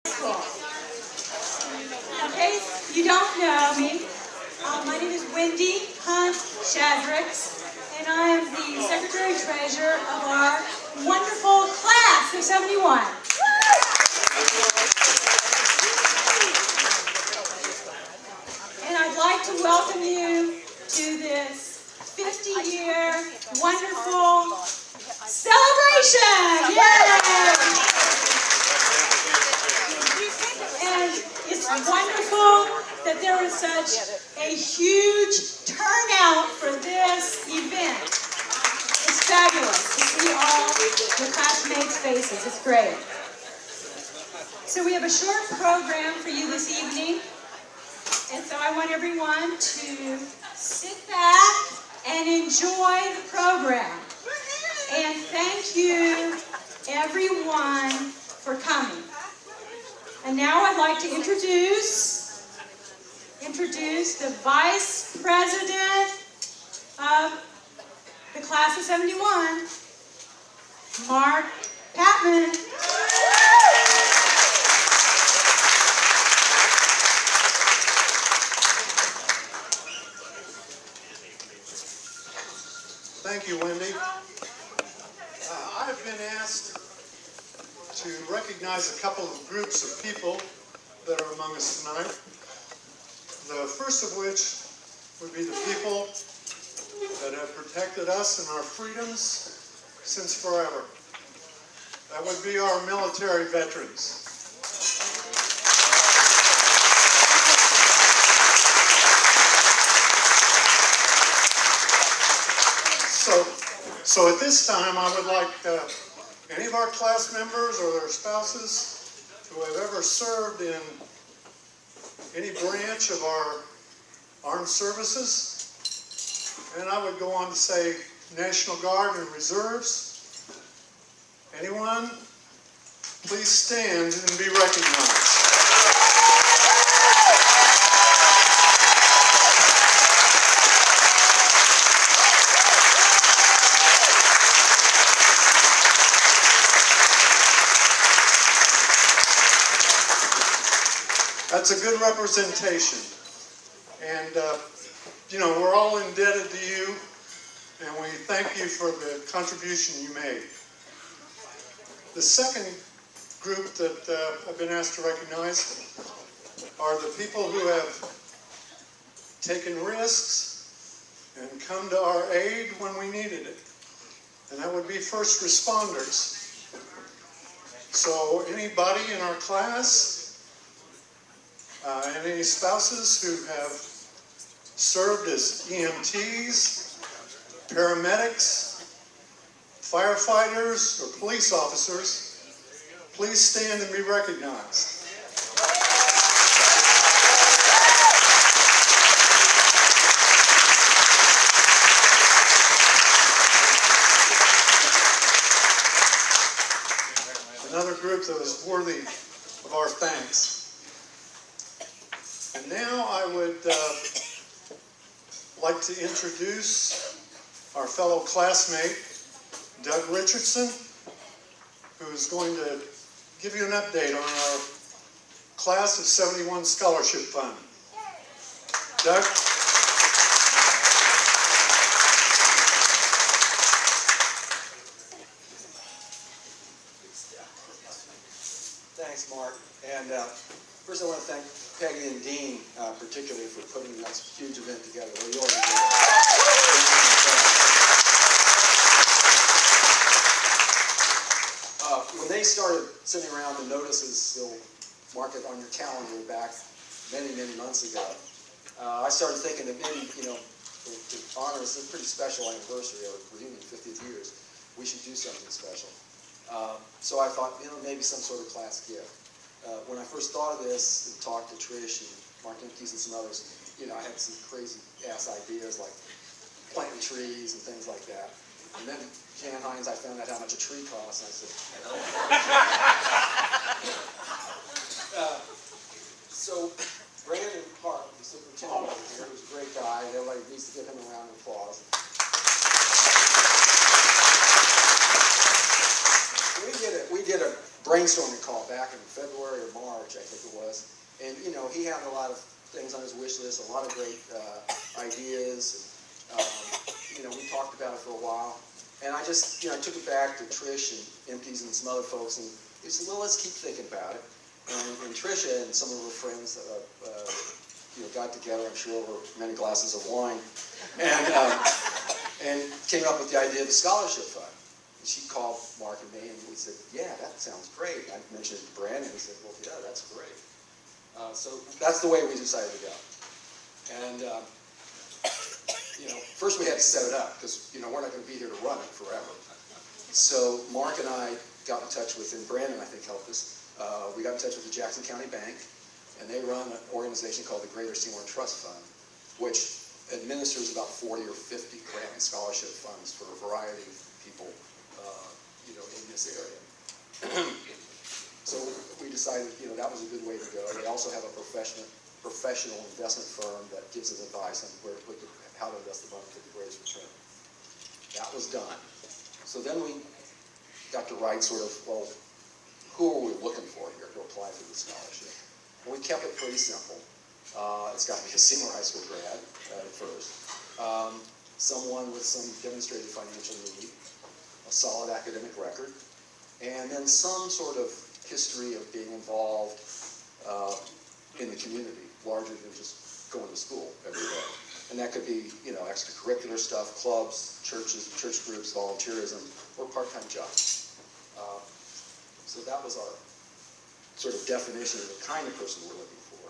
Cool. In case you don't know me, my name is Wendy Hunt Shadricks, and I am the Secretary-Treasurer of our wonderful class of 71. And I'd like to welcome you to this 50-year wonderful celebration! Yay! And it's wonderful that there was such a huge turnout for this event. It's fabulous to see all your classmates' faces. It's great. So we have a short program for you this evening. And so I want everyone to sit back and enjoy the program. And thank you, everyone, for coming. And now I'd like to introduce the Vice President of the Class of 71, Mark Patman. Thank you, Wendy. I've been asked to recognize a couple of groups of people that are among us tonight. The first of which would be the people that have protected us and our freedoms since forever. That would be our military veterans. So at this time, I would like any of our class members or their spouses who have ever served in any branch of our armed services, and I would go on to say National Guard and Reserves. Anyone? Please stand and be recognized. That's a good representation. And, we're all indebted to you, and we thank you for the contribution you made. The second group that I've been asked to recognize are the people who have taken risks and come to our aid when we needed it. And that would be first responders. So anybody in our class, and any spouses who have served as EMTs, paramedics, firefighters, or police officers, please stand and be recognized. Another group that was worthy of our thanks. And now I would like to introduce our fellow classmate, Doug Richardson, who's going to give you an update on our Class of 71 Scholarship Fund. Doug? Thanks, Mark. And first I want to thank Peggy and Dean particularly for putting that huge event together. Well, when they started sending around the notices, they'll mark it on your calendar back many, many months ago. I started thinking that maybe, to honor this pretty special anniversary of reunion, 50th years, we should do something special. So I thought, maybe some sort of class gift. When I first thought of this and talked to Trish and Mark Imkes and some others, I had some crazy ass ideas like planting trees and things like that. And then Jan Hines, I found out how much a tree costs, and I said, so Brandon Park, the superintendent over here, who's a great guy, and everybody needs to give him a round of applause. We did a brainstorming recall, back in February or March, I think it was. And, you know, he had a lot of things on his wish list, a lot of great ideas. And, you know, we talked about it for a while. And I just, you know, I took it back to Trish and MPs and some other folks, and he said, well, let's keep thinking about it. And Tricia and some of her friends, you know, got together, I'm sure, over many glasses of wine, and came up with the idea of the scholarship fund. And she called Mark and me, and we said, yeah, that sounds great. I mentioned it to Brandon, and he said, well, yeah, that's great. So that's the way we decided to go. And, you know, first we had to set it up, because, you know, we're not going to be here to run it forever. So Mark and I got in touch with, and Brandon, I think, helped us. We got in touch with the Jackson County Bank, and they run an organization called the Greater Seymour Trust Fund, which administers about 40 or 50 grant and scholarship funds for a variety of people, you know, in this area. So we decided, you know, that was a good way to go. They also have a professional investment firm that gives us advice on how to invest the money to the greatest return. That was done. So then we got to write sort of, well, who are we looking for here to apply for the scholarship? And we kept it pretty simple. It's got to be a Seymour High School grad at first, someone with some demonstrated financial need, a solid academic record, and then some sort of history of being involved in the community, larger than just going to school every day. And that could be, you know, extracurricular stuff, clubs, churches, church groups, volunteerism, or part-time jobs. So that was our sort of definition of the kind of person we're looking for.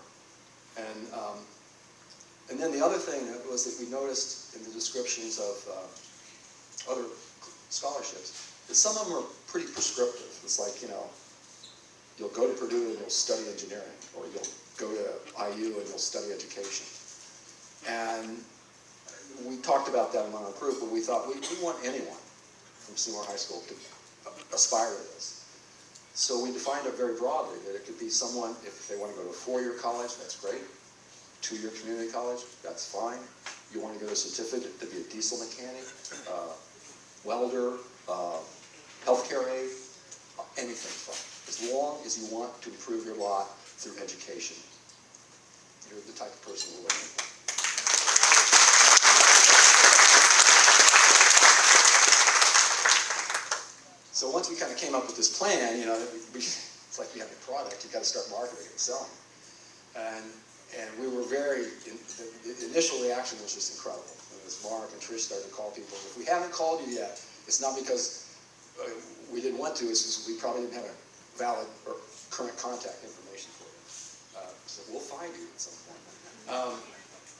And then the other thing was that we noticed in the descriptions of other scholarships that some of them are pretty prescriptive. It's like, you know, you'll go to Purdue and you'll study engineering, or you'll go to IU and you'll study education. And we talked about that among our group, but we thought we want anyone from Seymour High School to aspire to this. So we defined it very broadly, that it could be someone, if they want to go to a four-year college, that's great. Two-year community college, that's fine. You want to go to a certificate to be a diesel mechanic, welder, healthcare aide, anything's fine. As long as you want to improve your lot through education. You're the type of person we're looking for. So once we kind of came up with this plan, you know, it's like you have a product, you've got to start marketing and selling. And we were the initial reaction was just incredible. As Mark and Trish started to call people, if we haven't called you yet, it's not because we didn't want to, it's because we probably didn't have a valid or current contact information for you. So we'll find you at some point.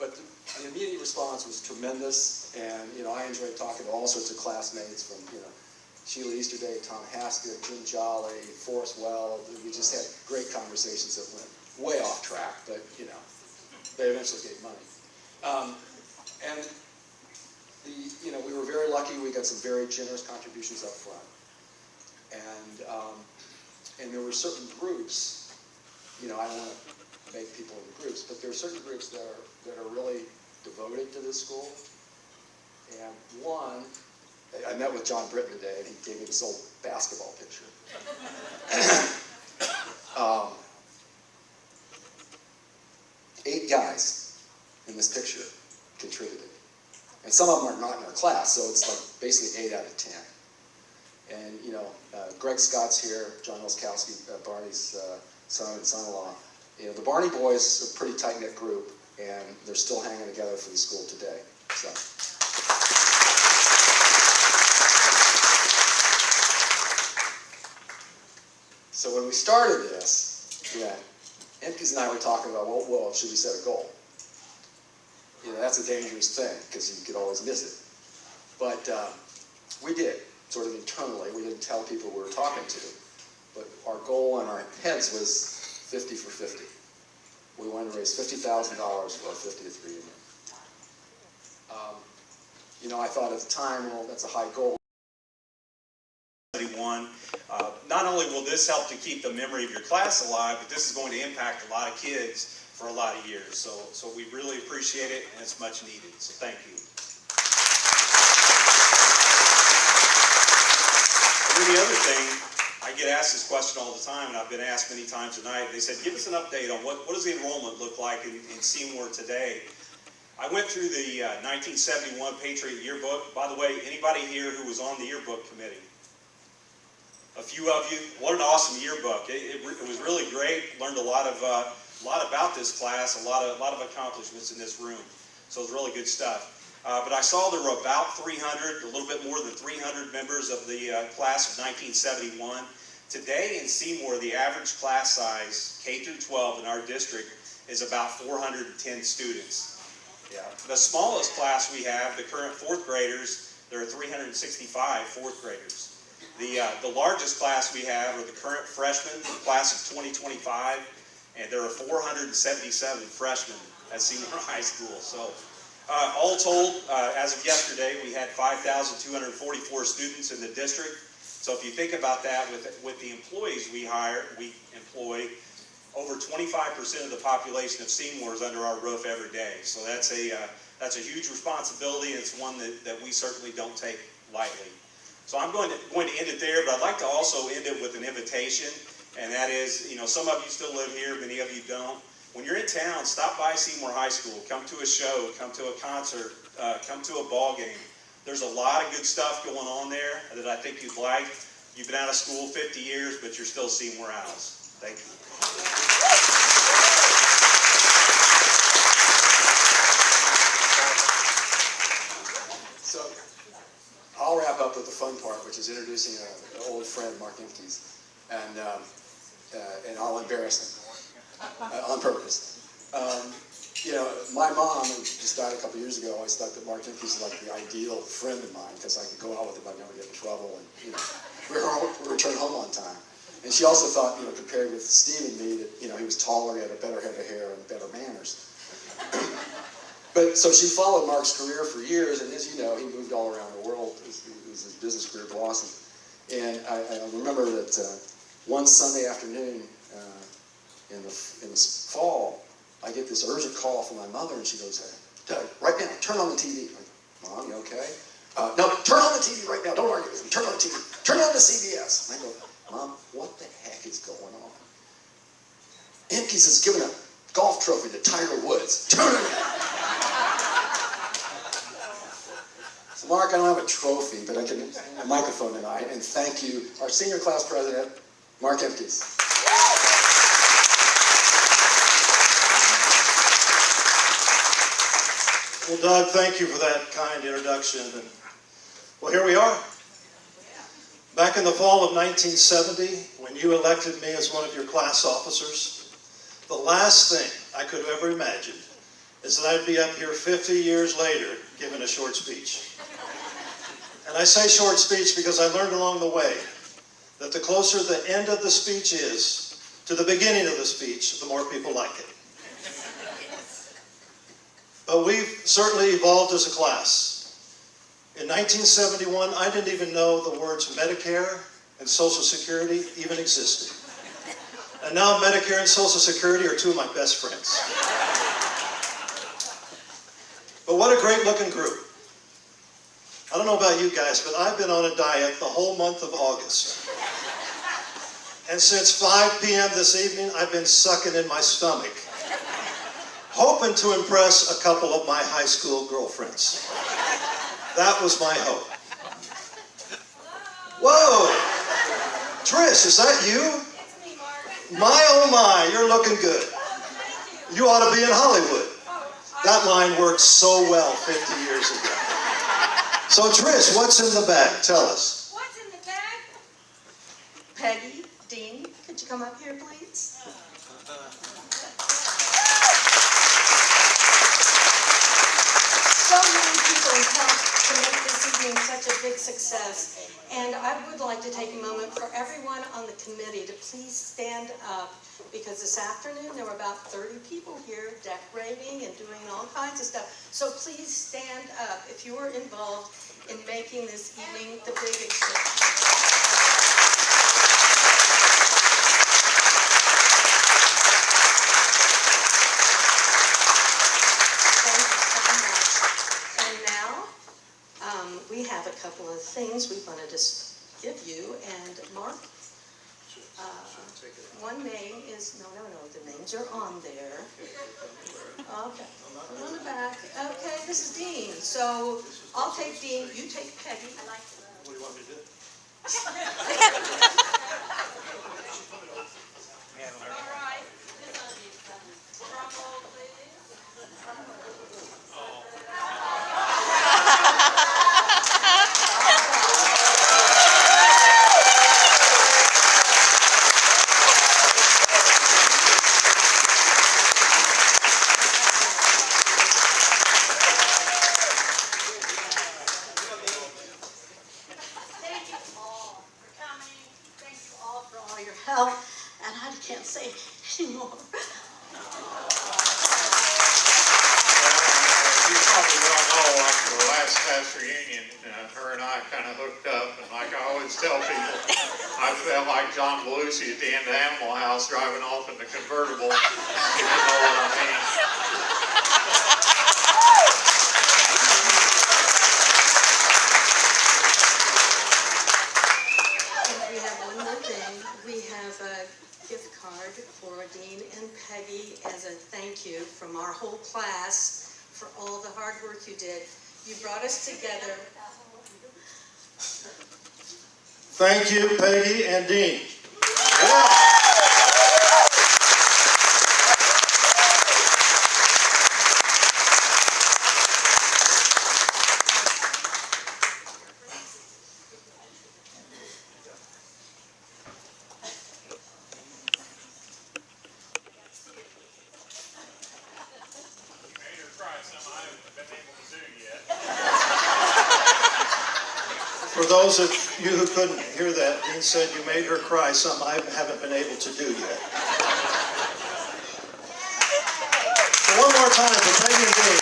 But the immediate response was tremendous, and, you know, I enjoyed talking to all sorts of classmates from, you know, Sheila Easterday, Tom Haskett, Jim Jolly, Forrest Weld. We just had great conversations that went way off track, but, you know, they eventually gave money. And you know, we were very lucky. We got some very generous contributions up front. And there were certain groups, you know, I don't want to make people into groups, but there are certain groups that are really devoted to this school. And one, I met with John Britton today, and he gave me this old basketball picture. 8 guys in this picture contributed. And some of them are not in our class, so it's like basically 8 out of 10. And, you know, Greg Scott's here, John Oskowski, Barney's son and son-in-law. You know, the Barney boys are a pretty tight-knit group, and they're still hanging together for the school today. So when we started this, yeah, Empkins and I were talking about, well, should we set a goal? You know, that's a dangerous thing, because you could always miss it. But we did, sort of internally. We didn't tell people we were talking to. But our goal in our heads was 50 for 50. We wanted to raise $50,000 for our 50th reunion. You know, I thought at the time, well, that's a high goal. Not only will this help to keep the memory of your class alive, but this is going to impact a lot of kids for a lot of years. So we really appreciate it, and it's much needed. So thank you. And then the other thing, I I get asked this question all the time, and I've been asked many times tonight. They said, give us an update on what does the enrollment look like in Seymour today. I went through the 1971 Patriot Yearbook. By the way, anybody here who was on the yearbook committee? A few of you. What an awesome yearbook! It was really great. Learned a lot about this class. A lot of accomplishments in this room. So it was really good stuff. But I saw there were about 300, a little bit more than 300 members of the class of 1971. Today in Seymour, the average class size, K through 12 in our district, is about 410 students. Yeah. The smallest class we have, the current fourth graders, there are 365 fourth graders. The largest class we have are the current freshmen, the class of 2025, and there are 477 freshmen at Seymour High School. So all told, as of yesterday, we had 5,244 students in the district. So if you think about that, with the employees we employ, over 25% of the population of Seymour is under our roof every day. So that's a huge responsibility, and it's one that we certainly don't take lightly. So I'm going to end it there, but I'd like to also end it with an invitation, and that is, some of you still live here, many of you don't. When you're in town, stop by Seymour High School. Come to a show, come to a concert, come to a ball game. There's a lot of good stuff going on there that I think you'd like. You've been out of school 50 years, but you're still Seymour Owls. Thank you. So I'll wrap up with the fun part, which is introducing an old friend, Mark Imkes, and I'll embarrass him on purpose. My mom, who just died a couple years ago, always thought that Mark Imkes was like the ideal friend of mine because I could go out with him, I'd never get in trouble, and we return home on time. And she also thought, compared with Steve and me, that he was taller, he had a better head of hair, and better manners. But so she followed Mark's career for years, and as you know, he moved all around the world. His business career blossomed. And I remember that one Sunday afternoon in the fall, I get this urgent call from my mother, and she goes, "Doug, right now, turn on the TV." I'm like, "Mom, you okay?" "No, turn on the TV right now. Don't argue with me. Turn on the TV. Turn on to CBS." And I go, "Mom, what the heck is going on?" Imkes is giving a golf trophy to Tiger Woods. Turn it on. So Mark, I don't have a trophy, but I can a microphone tonight, and thank you, our senior class president, Mark Imkes. Well, Doug, thank you for that kind introduction. And, well, here we are. Back in the fall of 1970, when you elected me as one of your class officers, the last thing I could have ever imagined is that I'd be up here 50 years later giving a short speech. And I say short speech because I learned along the way that the closer the end of the speech is to the beginning of the speech, the more people like it. But we've certainly evolved as a class. In 1971, I didn't even know the words Medicare and Social Security even existed. And now Medicare and Social Security are two of my best friends. But what a great looking group. I don't know about you guys, but I've been on a diet the whole month of August. And since 5 p.m. this evening, I've been sucking in my stomach, hoping to impress a couple of my high school girlfriends. That was my hope. Whoa! Trish, is that you? It's me, Mark. My oh my, you're looking good. Thank You ought to be in Hollywood. you. That line worked so well 50 years ago. So Trish, what's in the bag? Tell us. What's in the bag? Peggy, Dean, could you come up here, please? So many people helped to make this evening such a big success. And I would like to take a moment for everyone on the committee to please stand up, because this afternoon there were about 30 people here decorating and doing all kinds of stuff. So please stand up if you were involved in making this evening the biggest success. We have a couple of things we wanted to give you, and Mark, One name is, no, the names are on there. Okay, come on the back. Okay, this is Dean. So I'll take Dean, you take Peggy. What do you want me to do? Thank you all for coming. Thank you all for all your help. And I can't say anymore. You probably well know, like the last class reunion, her and I kind of hooked up, and like I always tell people, I felt like John Belushi at the end of Animal House driving off in the convertible, if you know what I mean. We have one more thing. We have a gift card for Dean and Peggy as a thank you from our whole class for all the hard work you did. You brought us together. Thank you, Peggy and Dean. Yeah. For those of you who couldn't hear that, Dean said you made her cry, something I haven't been able to do yet. So one more time for Peggy and Dean.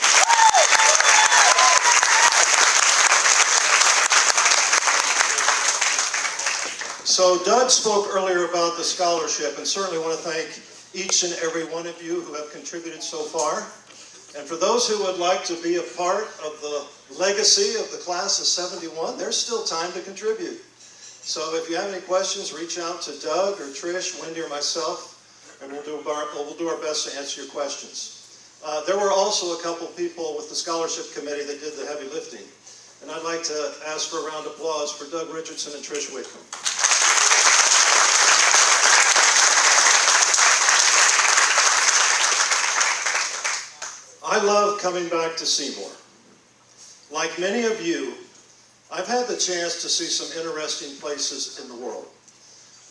So Doug spoke earlier about the scholarship, and certainly want to thank each and every one of you who have contributed so far. And for those who would like to be a part of the legacy of the class of 71, there's still time to contribute. So if you have any questions, reach out to Doug or Trish, Wendy, or myself, and we'll do our best to answer your questions. There were also a couple people with the scholarship committee that did the heavy lifting. And I'd like to ask for a round of applause for Doug Richardson and Trish Whitcomb. I love coming back to Seymour. Like many of you, I've had the chance to see some interesting places in the world.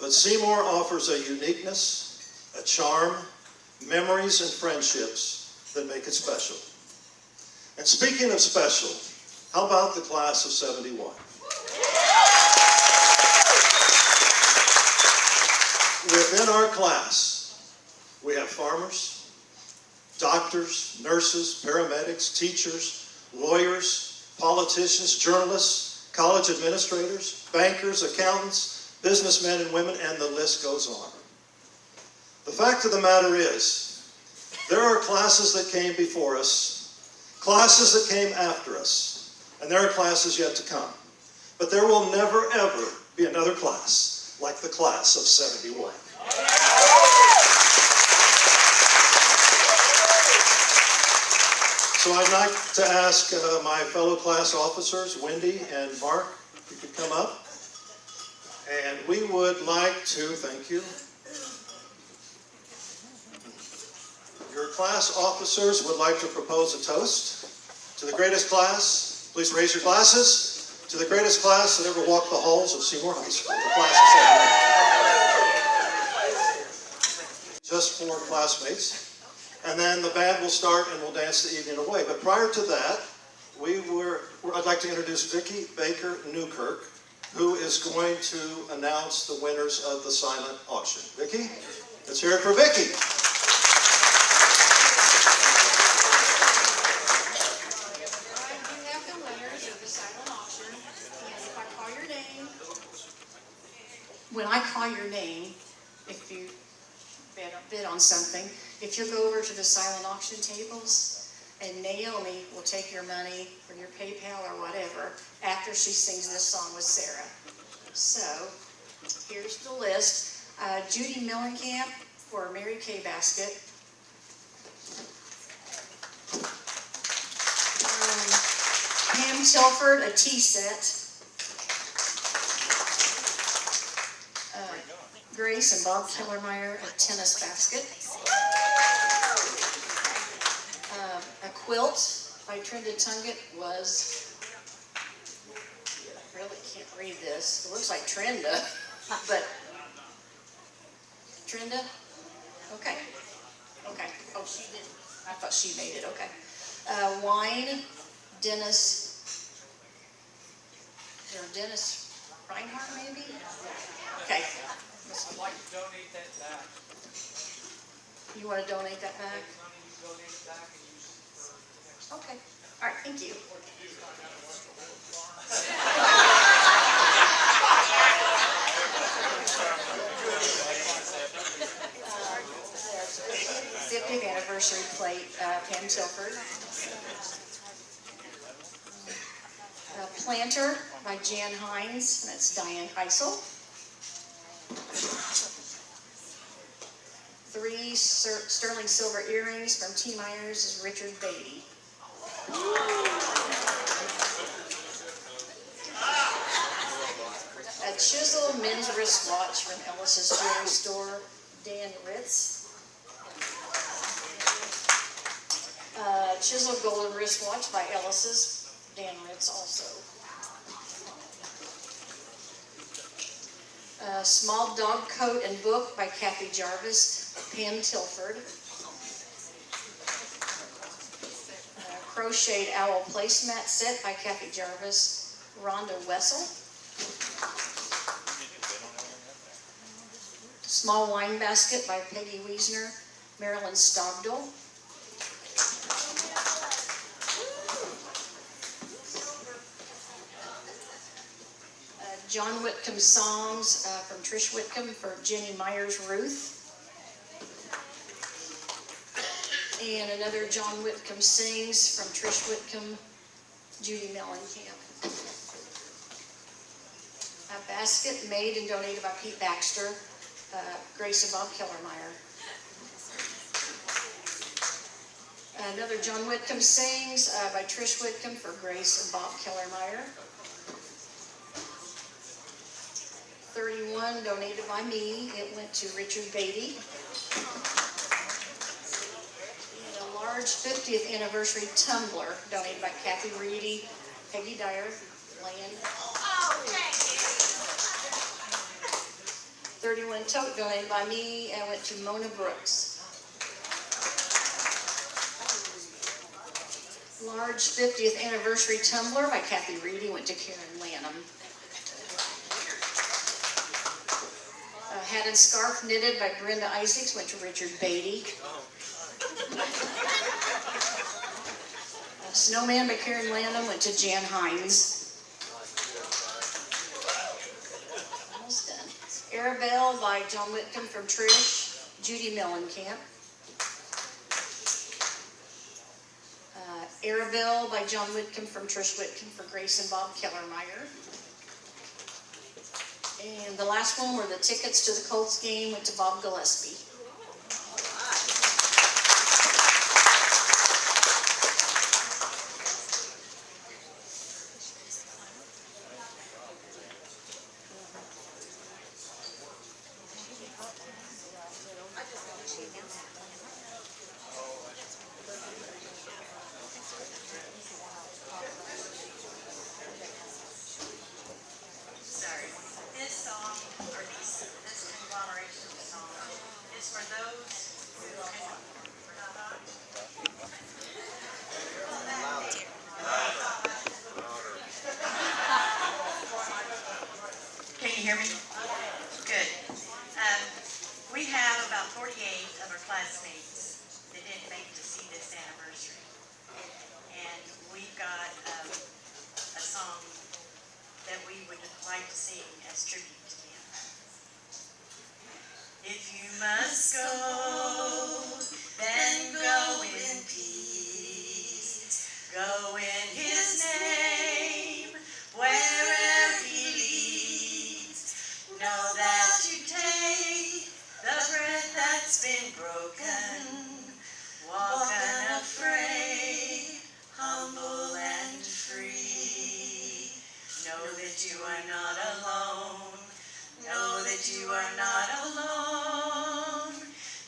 But Seymour offers a uniqueness, a charm, memories, and friendships that make it special. And speaking of special, how about the class of 71? Within our class, we have farmers, doctors, nurses, paramedics, teachers, lawyers, politicians, journalists, college administrators, bankers, accountants, businessmen and women, and the list goes on. The fact of the matter is, there are classes that came before us, classes that came after us, and there are classes yet to come. But there will never, ever be another class like the class of 71. So I'd like to ask my fellow class officers, Wendy and Mark, if you could come up. And we would like to, thank you. Your class officers would like to propose a toast to the greatest class. Please raise your glasses. To the greatest class that ever walked the halls of Seymour High School. The class of 71. Just for classmates. And then the band will start and we'll dance the evening away. But prior to that, I'd like to introduce Vicki Baker Newkirk, who is going to announce the winners of the silent auction. Vicki, let's hear it for Vicki. You have the winners of the silent auction, and if I call your name, when I call your name, if you bid on something, if you'll go over to the silent auction tables, and Naomi will take your money or your PayPal or whatever after she sings this song with Sarah. So, here's the list. Judy Millenkamp for Mary Kay basket. Pam Tilford, a tea set. Grace and Bob Kellermeyer, a tennis basket. A quilt by Trenda Tunget was, I really can't read this. It looks like Trenda, but Trenda? Okay. Okay. Oh, she did. I thought she made it. Okay. Wine, Dennis. Is there a Dennis Reinhardt maybe? Okay. I'd like to donate that back. You want to donate that back? Money, you donate it back and use it for the next. Okay. All right. Thank you. There's 50th anniversary plate, Pam Tilford. Planter by Jan Hines, that's Diane Heisel. 3 sterling silver earrings from T. Myers is Richard Beatty. A Chisel men's wristwatch from Ellis's Jewelry Store, Dan Ritz. Chisel golden wristwatch by Ellis's, Dan Ritz also. Small dog coat and book by Kathy Jarvis, Pam Tilford. Crocheted owl placemat set by Kathy Jarvis, Rhonda Wessel. Small wine basket by Peggy Wiesner, Marilyn Stogdell. John Whitcomb songs from Trish Whitcomb for Jenny Myers Ruth. And another John Whitcomb sings from Trish Whitcomb, Judy Mellencamp. A basket made and donated by Pete Baxter, Grace and Bob Kellermeyer. Another John Whitcomb sings by Trish Whitcomb for Grace and Bob Kellermeyer. 31 donated by me. It went to Richard Beatty. And a large 50th anniversary tumbler donated by Kathy Reedy, Peggy Dyer, Land. 31 tote donated by me and went to Mona Brooks. Large 50th anniversary tumbler by Kathy Reedy went to Karen Lanham. Hat and scarf knitted by Brenda Isaacs went to Richard Beatty. Snowman by Karen Lanham went to Jan Hines. Almost done. Arabelle by John Whitcomb from Trish, Judy Mellencamp. Arabelle by John Whitcomb from Trish Whitcomb for Grace and Bob Kellermeyer. And the last one were the tickets to the Colts game went to Bob Gillespie. Sorry. This song, or this conglomeration of songs, is for those who can you hear me? Good. We have about 48 of our classmates that didn't make it to see this anniversary. And we've got a song that we would like to sing as tribute to them. If you must go, then go in peace. Go in His name, wherever He leads. Know that you take unbroken, walk unafraid, humble and free. Know that you are not alone. Know that you are not alone.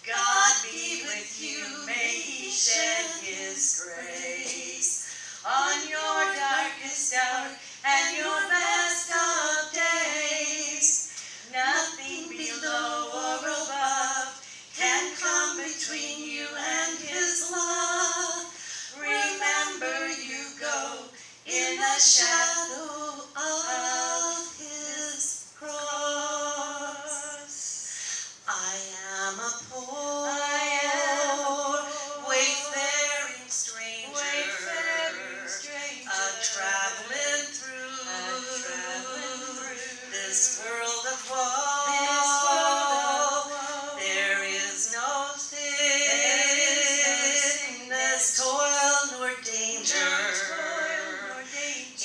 God be with you. May He shed His grace on your darkest hour and your best of days. Nothing below or above can come between you and His love. Remember, you go in the shadow of His cross. I am a poor, wayfaring stranger, a traveling through this world of woe. There is no sickness, toil, nor danger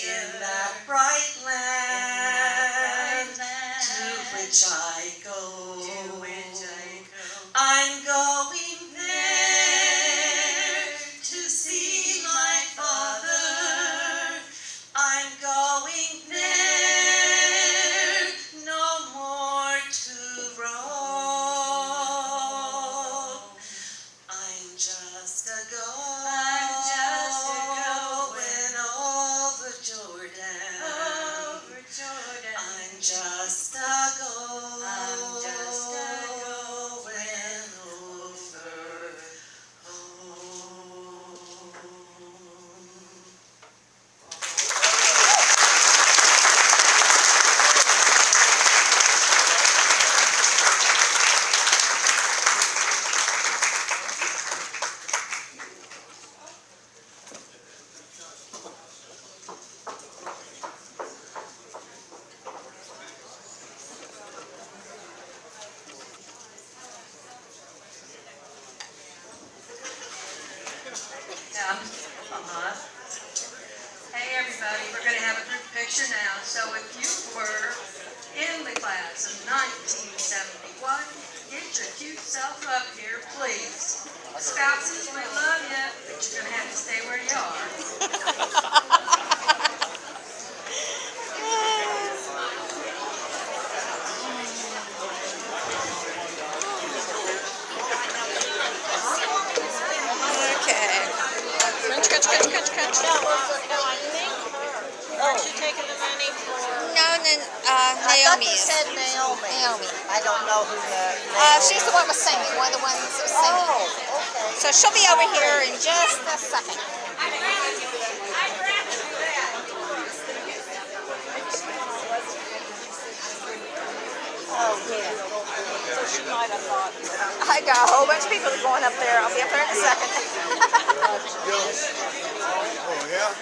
in that bright land to which I go. I'm going there to see my Father. I'm going there no more to roam. I'm just a going over Jordan. I'm just a going over home. Hey everybody, we're going to have a group picture now. So if you were in the class of 1971, get your cute self up here, please. Spouses, we love you, but you're going to have to stay where you are. Okay. Crunch, crunch, crunch, crunch, crunch. No, I think aren't you taking the money for? No, I thought they Naomi is. said Naomi. Naomi. I don't know who the. She's the one with singing, one of the ones who's singing. Oh, okay. So she'll be over here in just a second. Oh, yeah. So she might have thought. I got a whole bunch of people going up there. I'll be up there in a second. Oh, yeah?